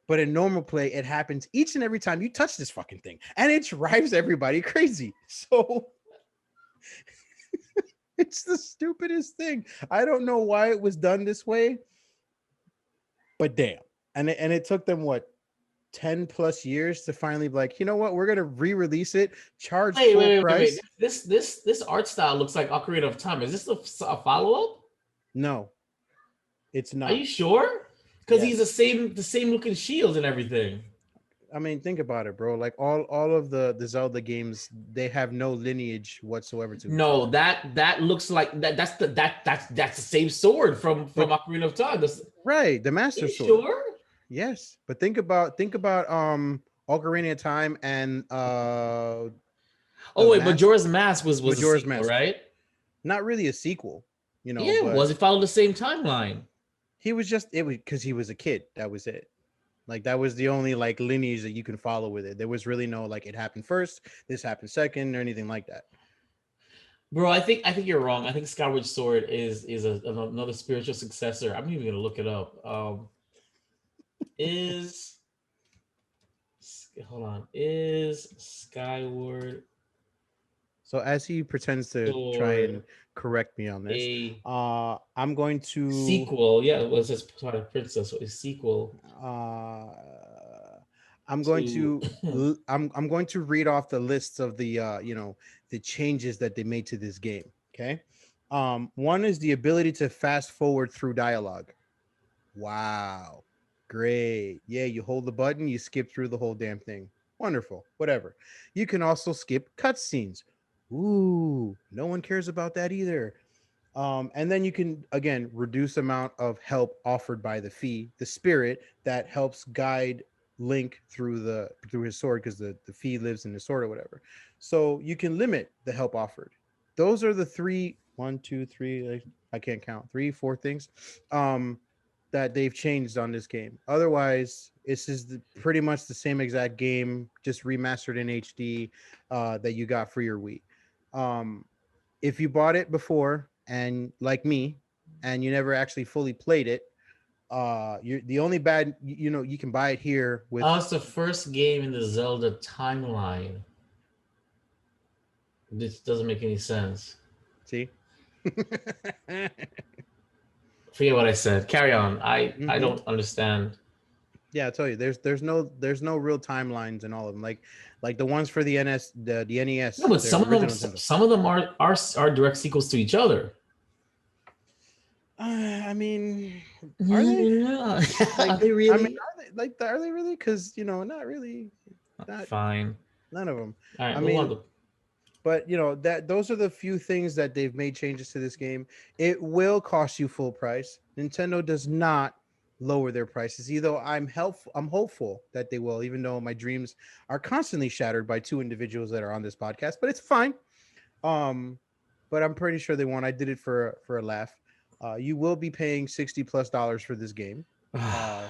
But in normal play, it happens each and every time you touch this fucking thing, and it drives everybody crazy. So it's the stupidest thing. I don't know why it was done this way, but damn. And it took them what, 10 plus years to finally be like, you know what, we're gonna re-release it, charge full Wait. price. This art style looks like Ocarina of Time. Is this a follow up? No, it's Are you not. sure? Because he's Yes. the same looking shield and everything. I mean, think about it, bro. Like all of the Zelda games, they have no lineage whatsoever to each No, other. that looks like that's the same sword from But Ocarina of Time. right, the Are Master you Sword. sure? Yes, but think about Ocarina of Time and Oh the wait, Master Majora's Mask was a Majora's sequel, Mask. right? Not really a sequel, Yeah, it but was. It followed the same timeline. he was just, it was because he was a kid. That was it. Like that was the only like lineage that you can follow with it. There was really no like it happened first, this happened second, or anything like that. Bro, I think you're wrong. I think Skyward Sword is another spiritual successor. I'm even gonna look it up. Is hold on. Is Skyward So as he pretends to try and Sword correct me on this, a I'm going to sequel? Yeah, it was this Twilight Princess. So a sequel uh I'm going to to I'm going to read off the lists of the the changes that they made to this game. Okay. One is the ability to fast forward through dialogue. Wow. Great. Yeah, you hold the button, you skip through the whole damn thing. Wonderful. Whatever. You can also skip cutscenes. Ooh, no one cares about that either. And then you can again reduce amount of help offered by the fee, the spirit that helps guide Link through his sword because the fee lives in the sword or whatever. So you can limit the help offered. Those are the three, one, two, three. I can't count, three, four things that they've changed on this game. Otherwise, pretty much the same exact game, just remastered in HD that you got for your Wii. Um, if you bought it before and like me and you never actually fully played it, you're the only bad you can buy it here with. Oh, it's the first game in the Zelda timeline. This doesn't make any sense. See. Forget what I said. Carry on. I Mhm. don't understand. Yeah, I tell you, there's no real timelines in all of them. Like the ones for the NS, the No, NES, but the original Nintendo. some of them are direct sequels to each other. I mean, are they? Yeah. Like, Are they I mean, really? are they really? Because not really, not Fine. none of them. All I right, move on mean, to. but that those are the few things that they've made changes to this game. It will cost you full price. Nintendo does not lower their prices, either. I'm hopeful that they will, even though my dreams are constantly shattered by two individuals that are on this podcast. But it's fine. Um, but I'm pretty sure they won't. I did it for a laugh. You will be paying $60+ for this game. Yeah,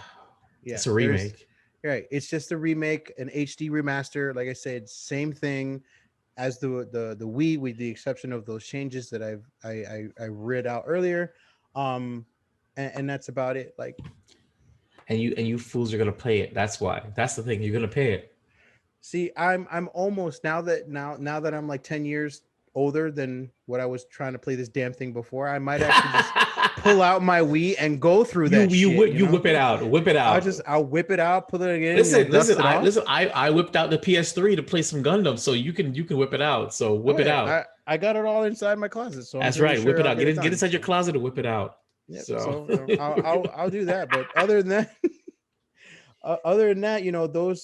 It's a there's remake. right. It's just a remake, an HD remaster. Like I said, same thing as the Wii, with the exception of those changes that I read out earlier. Um, and that's about it. Like, And you fools are gonna play it. That's why. That's the thing. You're gonna pay it. see, I'm almost now that I'm like 10 years older than what I was trying to play this damn thing before. I might actually just pull out my Wii and go through that shit. You whip it out. Whip it out. I'll whip it out, put it in, Listen, listen, dust it off. I whipped out the PS3 to play some Gundam, so you can whip it out. So Oh whip it yeah, out. I got it all inside my closet, so I'm That's pretty right. Whip sure it I'll out. get it Get done. inside your So, closet and whip it out. yep. So So I'll do that. But other than that,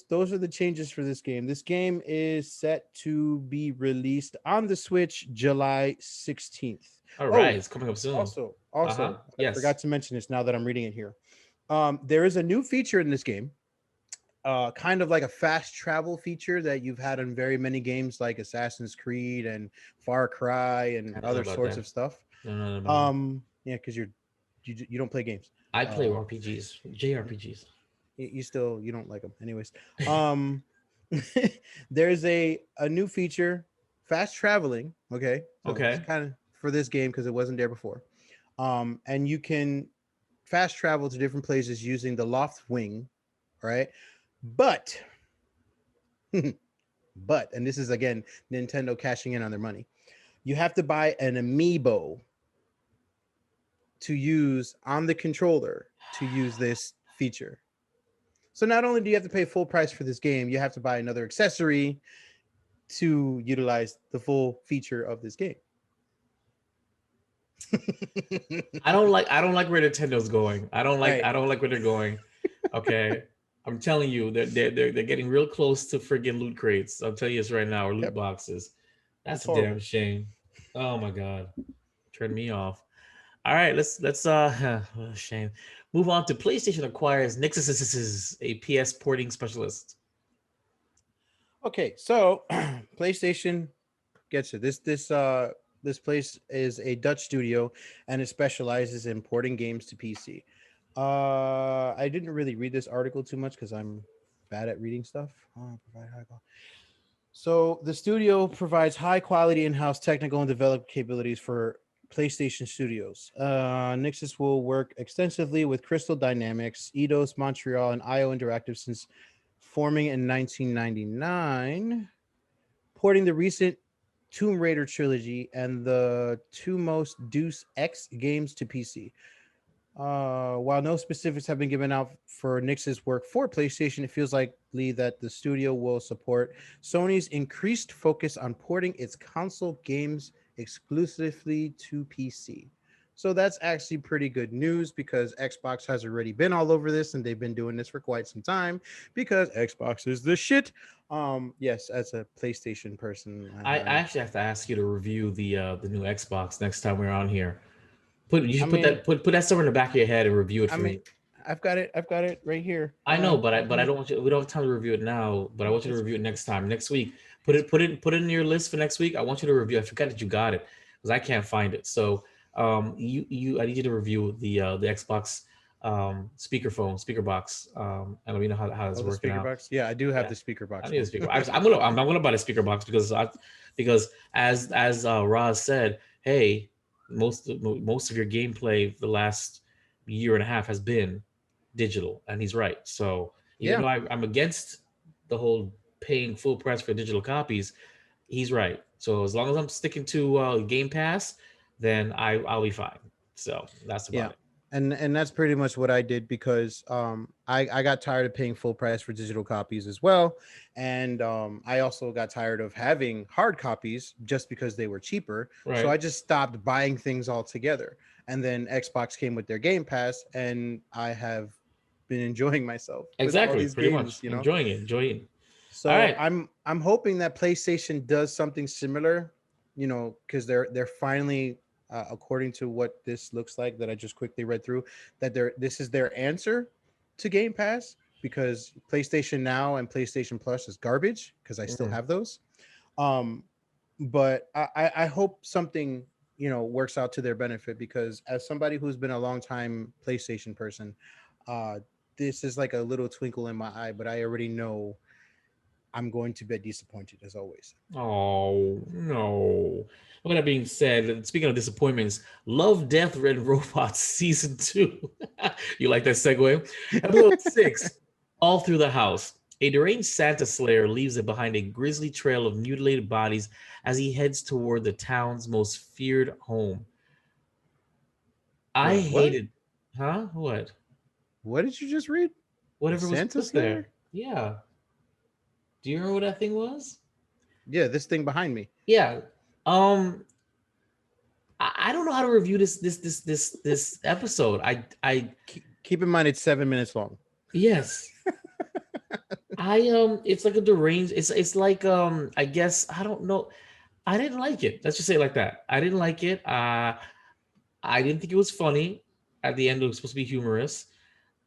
those are the changes for this game. This game is set to be released on the Switch July 16th. all right, Oh, it's coming up soon. also, I Yes. forgot to mention this now that I'm reading it here. There is a new feature in this game, kind of like a fast travel feature that you've had in very many games like Assassin's Creed and Far Cry and I don't know other about sorts that. of stuff. I don't know about that. Yeah, because you don't play games. I play Uh, RPGs, JRPGs. you don't like them, anyways. Um, there's a new feature, fast traveling. Okay, so it's Okay. kind of for this game because it wasn't there before. And you can fast travel to different places using the loft wing. All right, but and this is again Nintendo cashing in on their money. You have to buy an amiibo to use on the controller to use this feature. So not only do you have to pay full price for this game, you have to buy another accessory to utilize the full feature of this game. I don't like where Nintendo's going. Right. I don't like where they're going. Okay. I'm telling you, they're getting real close to friggin' loot crates. I'll tell you this right now, or loot Yep. boxes. It's That's a damn horrible. shame. Oh my god. Turn me off. All right, let's what a shame. Move on to PlayStation acquires Nixus, a PS porting specialist. Okay, so PlayStation gets it. This place is a Dutch studio and it specializes in porting games to PC. I didn't really read this article too much because I'm bad at reading stuff. So the studio provides high quality in-house technical and development capabilities for PlayStation Studios. Nixus will work extensively with Crystal Dynamics, Eidos Montreal, and IO Interactive since forming in 1999, porting the recent Tomb Raider trilogy and the two most Deus Ex games to PC. While no specifics have been given out for Nix's work for PlayStation, it feels likely that the studio will support Sony's increased focus on porting its console games exclusively to PC. So that's actually pretty good news because Xbox has already been all over this and they've been doing this for quite some time because Xbox is the shit. Yes, as a PlayStation person, I actually have to ask you to review the new Xbox next time we're on here. You I should put mean, put that somewhere in the back of your head and review it I for mean, me. I've got it right here. I know, but Let I me. don't want you. We don't have time to review it now, but I want you to It's review it next time, next week. Put it in your list for next week. I want you to review. I forgot that you got it because I can't find it. So I need you to review the Xbox speaker box. And let me know how it's oh, the working speaker out. box. Yeah, I do have Yeah, the speaker I box need a one. speaker. I'm gonna buy the speaker box because as Roz said, hey, most of your gameplay the last year and a half has been digital, and he's right. So even Yeah, though I'm against the whole paying full price for digital copies, he's right. So as long as I'm sticking to Game Pass, then I'll be fine. So that's yeah, about it. and that's pretty much what I did because I got tired of paying full price for digital copies as well, and I also got tired of having hard copies just because they were cheaper. So Right. I just stopped buying things altogether. And then Xbox came with their Game Pass, and I have been enjoying myself with all Exactly. these Pretty much games. You know, enjoying it. Enjoying it. All so right. I'm hoping that PlayStation does something similar, you know, because they're finally, according to what this looks like that I just quickly read through, that this is their answer to Game Pass because PlayStation Now and PlayStation Plus is garbage because I still Mhm. have those. Um, but I hope something, you know, works out to their benefit because as somebody who's been a long time PlayStation person, uh, this is like a little twinkle in my eye, but I already know I'm going to be disappointed as always. Oh no. With that being said, speaking of disappointments, Love, Death, Red Robots season 2. You like that segue? Episode 6. All through the house. A deranged Santa Slayer leaves it behind a grisly trail of mutilated bodies as he heads toward the town's most feared home. I Wait, what? hated, huh? What? What did you just read? A Whatever was Santa put Slayer? there. Yeah. Do you remember what that thing was? Yeah, this thing behind me. Yeah. Um, I don't know how to review this episode. Keep in mind it's 7 minutes long. Yes. It's like a deranged, it's like I guess I don't know. I didn't like it. Let's just say it like that. I didn't like it. I didn't think it was funny. At the end, it was supposed to be humorous.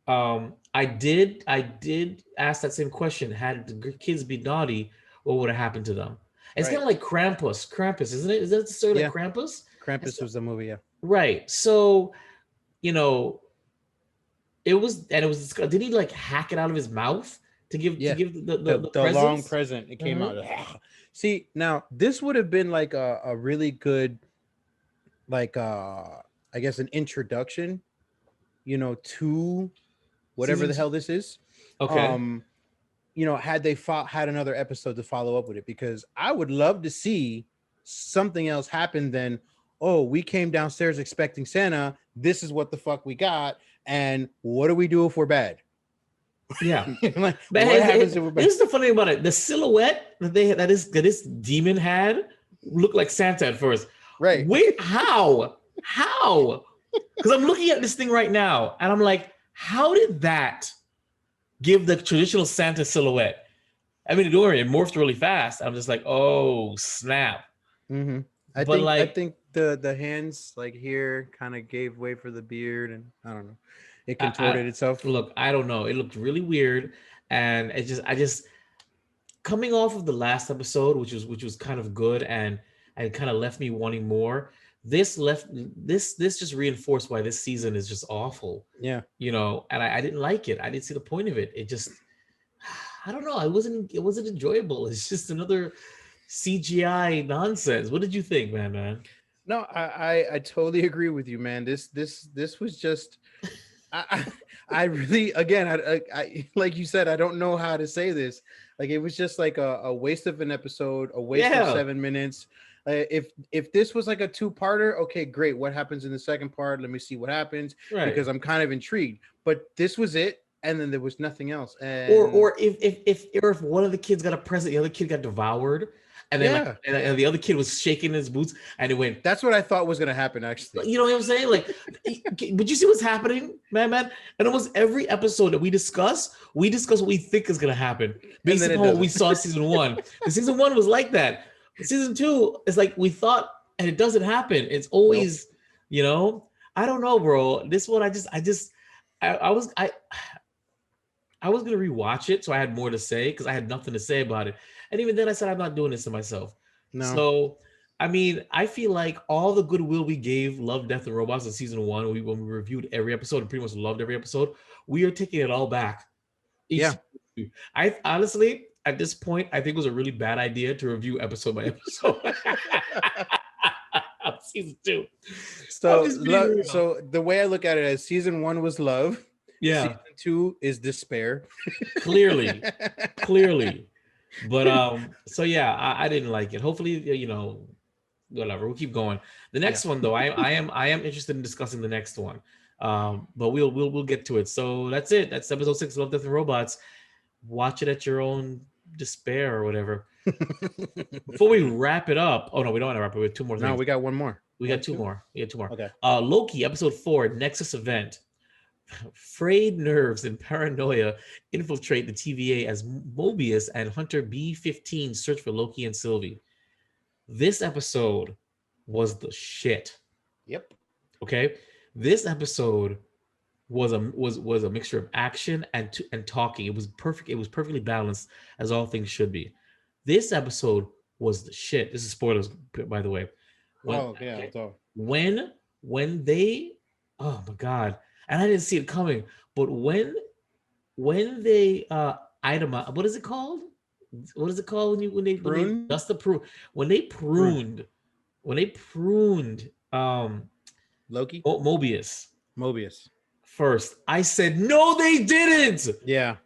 I did ask that same question. Had the kids be naughty, what would have happened to them? It's kind Right. of like Krampus. Krampus, isn't it? Is that the story like Yeah. Krampus? It's Krampus was the movie, yeah. right. So, you know, it was. Did he like hack it out of his mouth to Yeah. give the The long presents? present, it came Mhm. out. See, now this would have been like a really good, like I guess an introduction, you know, to whatever Season the two. hell this is. Okay. Um, you know, had they had another episode to follow up with it, because I would love to see something else happen than, oh, we came downstairs expecting Santa. This is what the fuck we got. And what do we do if we're bad? Yeah. Like, But what happens if we're bad? this is the funny thing about it. The silhouette that this demon had looked like Santa at first. Right. Wait, how? How? Because I'm looking at this thing right now, and I'm like, how did that give the traditional Santa silhouette? I mean, don't worry, it morphed really fast. I'm just like, oh snap! Mm-hmm. But I like, think the hands like here kind of gave way for the beard, and I don't know, it I contorted itself. look, I don't know. It looked really weird, and I just coming off of the last episode, which was kind of good, and kind of left me wanting more. This just reinforced why this season is just awful, Yeah. and I didn't like it. I didn't see the point of it. It just, I don't know. It wasn't enjoyable. It's just another CGI nonsense. What did you think, man? No, I totally agree with you, man. This was just I really, again, I like you said, I don't know how to say this. Like it was just like a waste of an episode, a waste of Yeah, 7 minutes. If this was like a two-parter, okay, great. What happens in the second part? Let me see what happens right. because I'm kind of intrigued. But this was it, and then there was nothing else. Or And or if one of the kids got a present, the other kid got devoured. and then like Yeah, and the other kid was shaking his boots, and it went. that's what I thought was gonna happen. Actually, You know what I'm saying? Like, but you see what's happening, man? And almost every episode that we discuss what we think is gonna happen and based then it upon what we doesn't. saw in season one. The season one was like that. Season two is like we thought, and it doesn't happen. It's Nope. always, you know, I don't know, bro. This one, I was, I was gonna rewatch it, so I had more to say because I had nothing to say about it. And even then, I said I'm not doing this to myself. No. So, I mean, I feel like all the goodwill we gave Love, Death, and Robots in season one, when we reviewed every episode and pretty much loved every episode, we are taking it all back. Yeah. I honestly, at this point, I think it was a really bad idea to review episode by episode. Season two. I'm just being real. So the way I look at it is season 1 was love. Yeah. Season 2 is despair. Clearly. But so yeah, I didn't like it. Hopefully, whatever. We'll keep going. The next one though, I am interested in discussing the next one. But we'll get to it. So that's it. That's episode 6 of Love, Death, and Robots. Watch it at your own despair or whatever. Before we wrap it up, oh no, we don't want to wrap it. We have two more things. No, we got one more. We got two more. Okay. Loki, episode 4, Nexus event. Frayed nerves and paranoia infiltrate the TVA as Mobius and Hunter B-15 search for Loki and Sylvie. This episode was the shit. Yep. Okay, this episode was a mixture of action and talking. It was perfect. It was perfectly balanced, as all things should be. This episode was the shit. This is spoilers, by the way. When they, oh my god, and I didn't see it coming. But when they itemize, what is it called? What is it called when they just the prune when they pruned Loki Mobius first? I said no, they didn't. Yeah,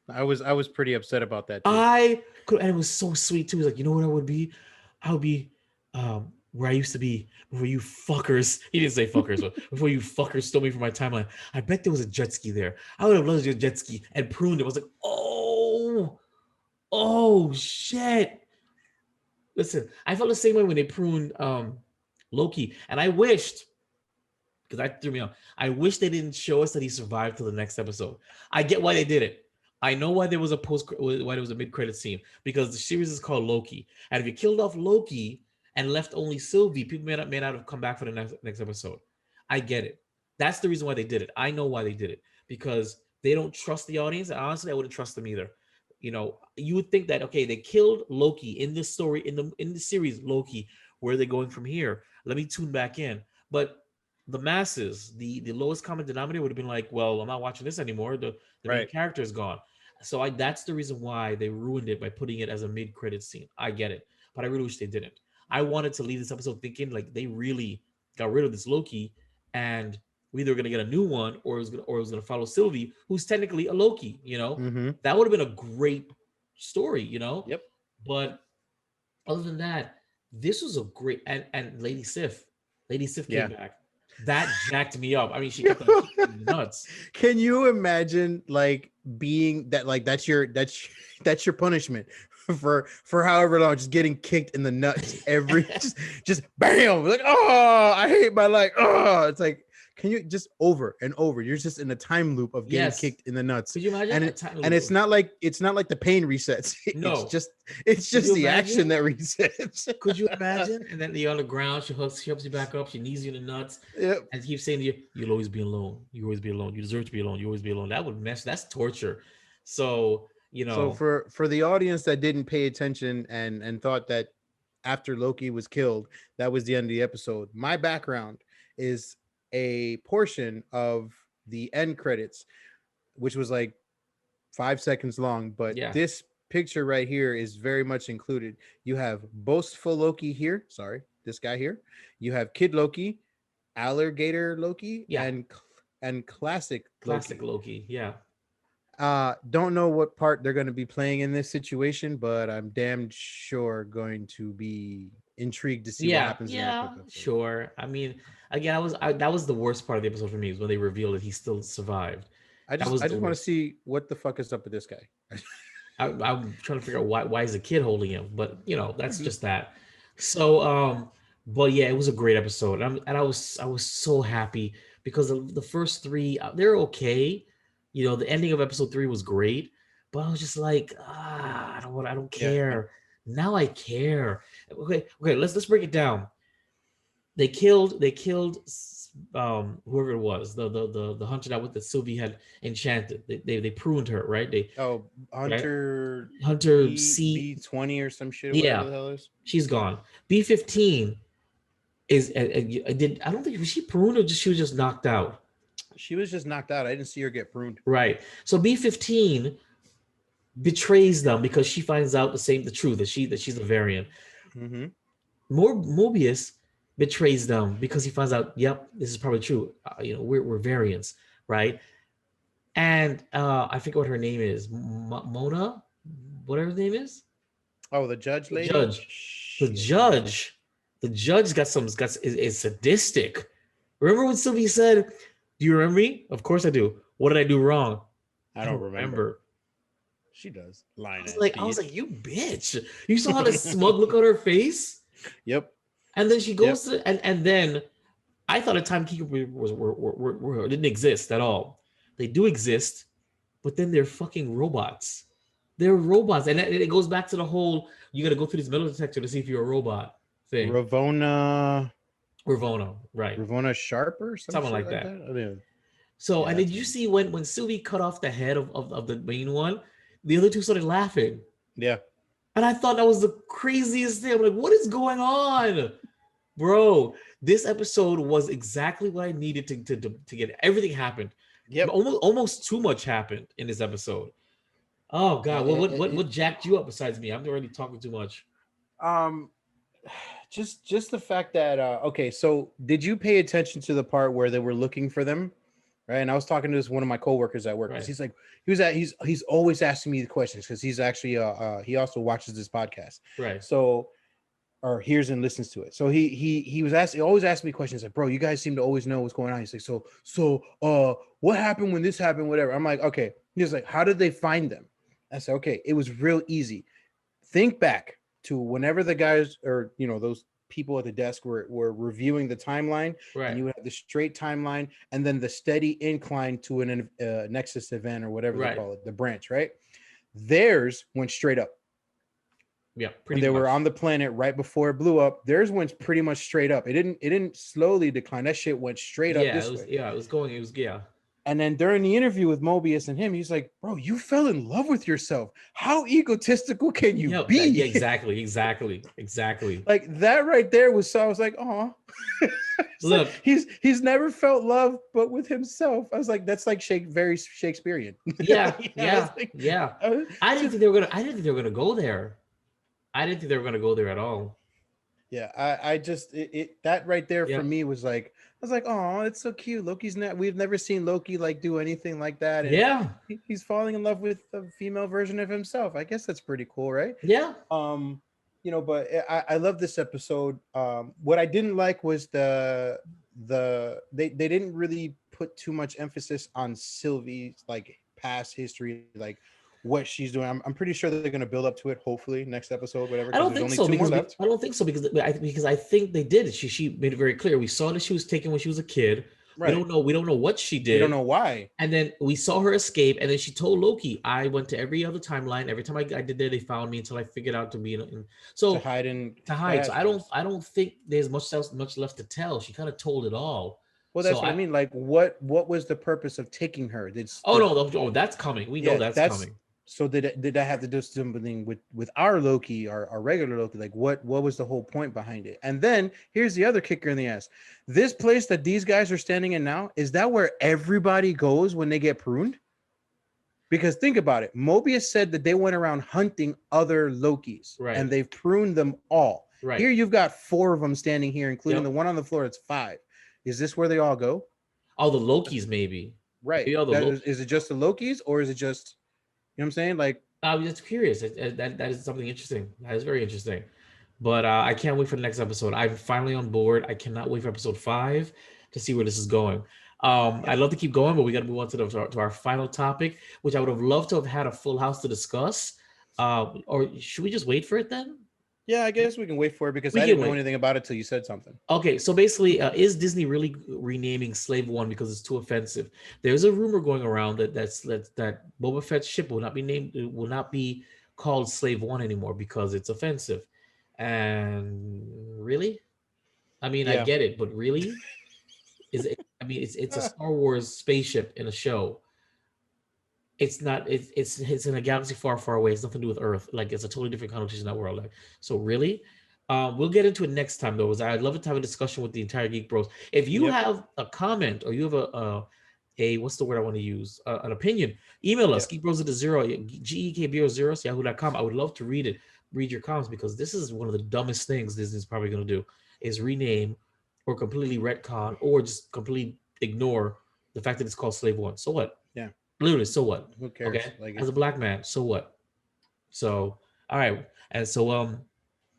I was pretty upset about that too. And it was so sweet too. He was like, you know what I would be? I would be where I used to be before you fuckers. He didn't say fuckers, but before you fuckers stole me from my timeline. I bet there was a jet ski there. I would have loved a jet ski and pruned it. I was like, oh shit. Listen, I felt the same way when they pruned Loki, and I wished, because that threw me off. I wish they didn't show us that he survived to the next episode. I get why they did it. I know why there was a mid-credit scene, because the series is called Loki, and if you killed off Loki and left only Sylvie, people may not have come back for the next episode. I get it. That's the reason why they did it. I know why they did it, because they don't trust the audience, and honestly, I wouldn't trust them either. You know, you would think that, okay, they killed Loki in this story, in the series Loki, where are they going from here? Let me tune back in. But the masses, the lowest common denominator would have been like, well, I'm not watching this anymore. The main character is gone. So that's the reason why they ruined it by putting it as a mid-credit scene. I get it, but I really wish they didn't. I wanted to leave this episode thinking like they really got rid of this Loki, and we either going to get a new one, or it was going to follow Sylvie, who's technically a Loki. You know, that would have been a great story. You know, Yep. But other than that, this was a great and Lady Sif came back. That jacked me up. I mean, she kept nuts. Can you imagine like being that, like that's your punishment for however long, just getting kicked in the nuts every just bam, like, oh, I hate my life. Oh, it's like, can you just over and over? You're just in a time loop of getting kicked in the nuts. Could you imagine? And it's not like the pain resets. No, it's just the action that resets. Could you imagine? And then you're on the ground. She helps you back up. She knees you in the nuts. Yep. And keeps saying to you, "You'll always be alone. You always be alone. You deserve to be alone. You always be alone." That would mess. That's torture. So So for the audience that didn't pay attention and thought that after Loki was killed, that was the end of the episode. My background is a portion of the end credits, which was like 5 seconds long, but this picture right here is very much included. You have boastful Loki here, this guy here. You have Kid Loki, Alligator Loki, and classic Loki. Don't know what part they're going to be playing in this situation, but I'm damn sure going to be intrigued to see what happens. Sure. I mean, again, that was the worst part of the episode for me, is when they revealed that he still survived. I just want to see what the fuck is up with this guy. I'm trying to figure out why is the kid holding him, but that's just that. So but yeah, it was a great episode. I was so happy because the first three they're okay. The ending of episode 3 was great, but I was just like, I don't Yeah. care. Now I care. Okay, let's break it down. They killed whoever it was, the hunter that with the Sylvie had enchanted. They pruned her, right? They Oh, right Hunter Hunter C. B 20 or some shit, or whatever Yeah, the hell it is. she's gone. B-15 is did I don't think was she pruned or just she was just knocked out. She was just knocked out. I didn't see her get pruned. Right. So B-15 betrays them because she finds out the truth that she's a variant. Mm-hmm. More Mobius betrays them because he finds out, yep, this is probably true. We're variants, right? And I forget what her name is, Mona, whatever her name is. Oh, the judge The lady. judge, the judge, the judge is sadistic. Remember when Sylvie said, "Do you remember me?" Of course I do. What did I do wrong? I don't remember. She does. Lying. I was like, you bitch! You saw the smug look on her face. Yep. And then she goes to and then I thought a timekeeper didn't exist at all. They do exist, but then they're fucking robots. They're robots, and it goes back to the whole you got to go through this metal detector to see if you're a robot thing. Ravona, right? Ravona Sharper, Something like that. Oh, yeah. So, and did you see when Sylvie cut off the head of the main one, the other two started laughing. Yeah. And I thought that was the craziest thing. I'm like, what is going on? Bro, this episode was exactly what I needed to get. Everything happened. Yep. Almost too much happened in this episode. Oh God, what jacked you up besides me? I'm already talking too much. Just the fact that okay, so did you pay attention to the part where they were looking for them? Right. And I was talking to one of my coworkers at work because he's always asking me the questions because he's actually he also watches this podcast. Right. So or hears and listens to it. So he was asking, always asking me questions like, bro, you guys seem to always know what's going on. He's like, so what happened when this happened, whatever. I'm like, okay. He's like, how did they find them? I said, okay, it was real easy. Think back to whenever the guys or those people at the desk were reviewing the timeline, right? And you have the straight timeline and then the steady incline to an nexus event or whatever they call it, the branch, right? Theirs went straight up. Yeah, pretty much. They were on the planet right before it blew up. Theirs went pretty much straight up. It didn't slowly decline. That shit went straight up this way. Yeah, it was going. It was And then during the interview with Mobius and him, he's like, "Bro, you fell in love with yourself. How egotistical can you be?" Yeah, exactly. Like that right there was so. I was like, "Oh, look, like, he's never felt love, but with himself." I was like, "That's like very Shakespearean." Yeah, yeah. I didn't think they were gonna go there. I didn't think they were gonna go there at all. Yeah, I just that right there for me was like, I was like, oh, it's so cute. We've never seen Loki like do anything like that. And he's falling in love with a female version of himself. I guess that's pretty cool, right? Yeah. But I love this episode. What I didn't like was they didn't really put too much emphasis on Sylvie's like past history, like what she's doing. I'm pretty sure that they're going to build up to it. Hopefully next episode, whatever. I don't think so because I think they did. She made it very clear. We saw that she was taken when she was a kid. Right. We don't know what she did. We don't know why. And then we saw her escape. And then she told Loki, "I went to every other timeline. Every time I did there, they found me until I figured out to be to hide. So I don't think there's much left to tell. She kind of told it all. Well, that's what I mean. Like, what was the purpose of taking her? That's coming. We know that's coming. So did that have to do something with our Loki, our regular Loki? Like what was the whole point behind it? And then here's the other kicker in the ass. This place that these guys are standing in now, is that where everybody goes when they get pruned? Because think about it. Mobius said that they went around hunting other Lokis, and they've pruned them all. Right. Here you've got 4 of them standing here, including the one on the floor. It's 5. Is this where they all go? All the Lokis, maybe. Right. Is it just the Lokis, or is it just... You know what I'm saying? Like, I'm just curious. That is something interesting. That is very interesting. But I can't wait for the next episode. I'm finally on board. I cannot wait for episode 5 to see where this is going. I'd love to keep going, but we got to move on to our final topic, which I would have loved to have had a full house to discuss. Or should we just wait for it then? Yeah, I guess we can wait for it because We I can didn't know wait. anything about it till you said something. Okay, so basically, is Disney really renaming Slave One because it's too offensive? There's a rumor going around that Boba Fett's ship will not be named, will not be called Slave One anymore because it's offensive. And really, I mean, I Yeah. get it, but really, is it? I mean, it's a Star Wars spaceship in a show. It's not. It's in a galaxy far, far away. It's nothing to do with Earth. Like it's a totally different connotation in that world. Like so, really, we'll get into it next time though. I'd love to have a discussion with the entire Geek Bros. If you Yep. have a comment or you have a what's the word I want to use, an opinion, email us Yep. geekbros at the zero geekbros yahoo.com. I would love to read your comments because this is one of the dumbest things Disney's probably going to do is rename or completely retcon or just completely ignore the fact that it's called Slave One. So what? Yeah. Literally, so what? Who cares? Okay, Like, as a black man, so what? So, all right, and so other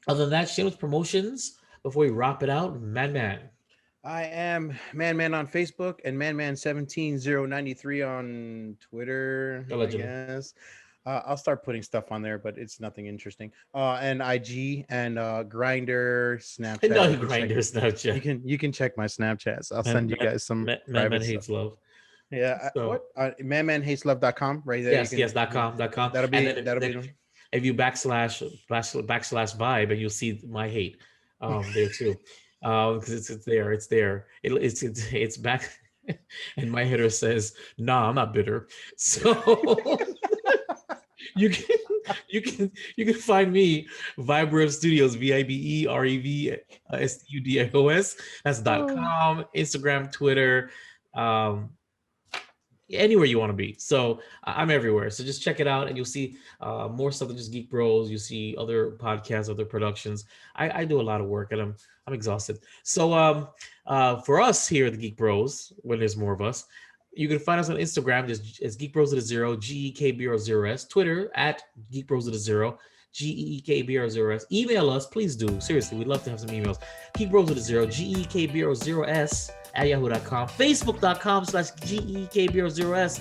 than that, shameless promotions before we wrap it out, man. I am Man on Facebook and Man17093 on Twitter, I Allegedly. guess. I'll start putting stuff on there, but it's nothing interesting. And IG and Grinder, Snapchat. No, You can check- grinder Snapchat. you can check my Snapchats. I'll send you guys some Man private stuff. hates love. Yeah. So- What? .com right there. Yes, yes, .com. That'll be And then that'll be. if you backslash vibe and you'll see my hate there too. Because it's there. It's back. And my header says, "Nah, I'm not bitter." So you can find me Viberev Studios, VIBEREVSTUDIOS. That's .com, Instagram, Twitter, anywhere you want to be. So I'm everywhere. So just check it out, and you'll see more stuff than just Geek Bros. You see other podcasts, other productions. I do a lot of work, and I'm exhausted. So for us here at the Geek Bros, when there's more of us, you can find us on Instagram as Geek Bros at a zero, GEKBRO0S, Twitter at Geek Bros at a zero, GEEKBR0S. Email us, please do. Seriously, we'd love to have some emails. Geek Bros at a zero, GEKBR0S at yahoo.com, Facebook.com/GEKBR0S,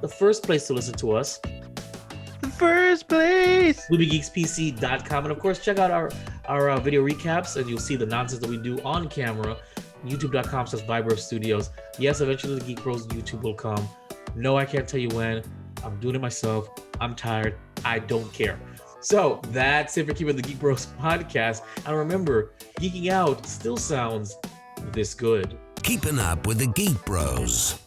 the first place to listen to us. The first place. LubyGeeksPC.com, and of course, check out our video recaps, and you'll see the nonsense that we do on camera. YouTube.com/Viber Studios. Yes, eventually the Geek Bros YouTube will come. No, I can't tell you when. I'm doing it myself. I'm tired. I don't care. So that's it for keeping the Geek Bros podcast. And remember, geeking out still sounds this good. Keeping up with the Geek Bros.